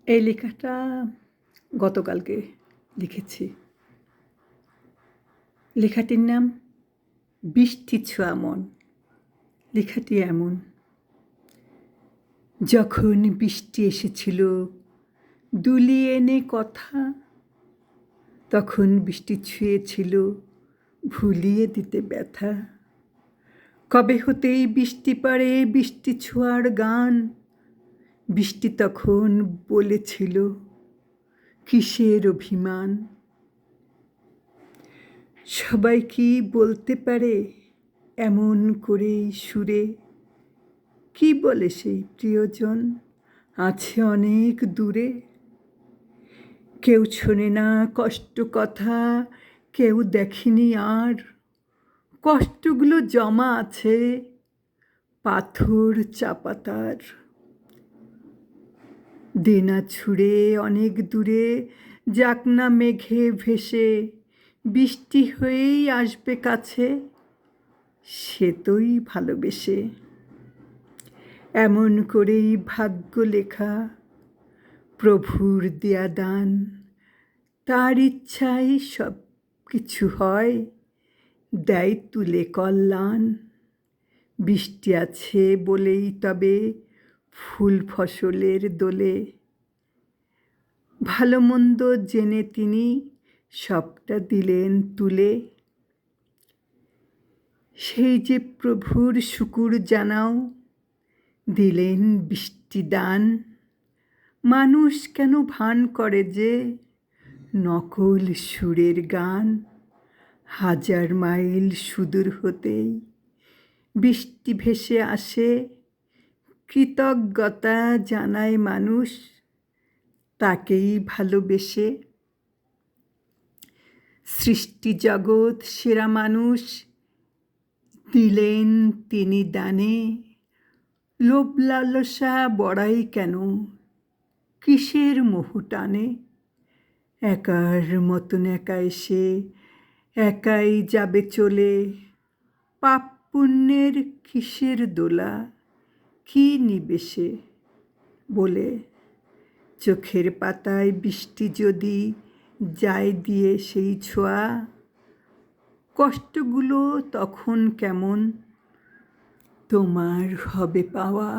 এই লেখাটা গতকালকে লিখেছি। লেখাটির নাম বৃষ্টি ছোঁয়া মন। লেখাটি এমন: যখন বৃষ্টি এসেছিল দুলিয়ে এনে কথা, তখন বৃষ্টি ছুঁয়েছিল ভুলিয়ে দিতে ব্যথা। কবে হতেই বৃষ্টি পড়ে বৃষ্টি ছোঁয়ার গান, বৃষ্টি তখন বলেছিল কিসের অভিমান। সবাই কি বলতে পারে এমন করে সুরে? কি বলে সেই প্রিয়জন আছে অনেক দূরে? কেউ শোনে না কষ্ট কথা, কেউ দেখেনি আর। কষ্টগুলো জমা আছে পাথর চাপা তার। দেনা ছুঁড়ে অনেক দূরে যাক না মেঘে ভেসে, বৃষ্টি হয়েই আসবে কাছে সে তোই ভালোবেসে। এমন করেই ভাগ্য লেখা, প্রভুর দেয়া দান। তার ইচ্ছাই সব কিছু হয়, দেয় তুলে কল্যাণ। বৃষ্টি আছে বলেই তবে ফুল ফসলের দোলে, ভালো মন্দ জেনে তিনি সবটা দিলেন তুলে। সেই যে প্রভুর শুকুর জানাও, দিলেন বৃষ্টি দান। মানুষ কেন ভান করে যে নকল সুরের গান? হাজার মাইল সুদূর হতেই বৃষ্টি ভেসে আসে, কৃতজ্ঞতা জানায় মানুষ তাকেই ভালোবেসে। সৃষ্টি জগৎ সেরা মানুষ দিলেন তিনি দানে, লোভ লালসা বড়াই কেন কিসের মোহ টানে? একার মতন একা এসে একাই যাবে চলে, পাপ পুণ্যের কিসের দোলা কি নিবে সে বলে? চোখের পাতায় বৃষ্টি যদি যায় দিয়ে সেই ছোঁয়া, কষ্টগুলো তখন কেমন তোমার হবে পাওয়া।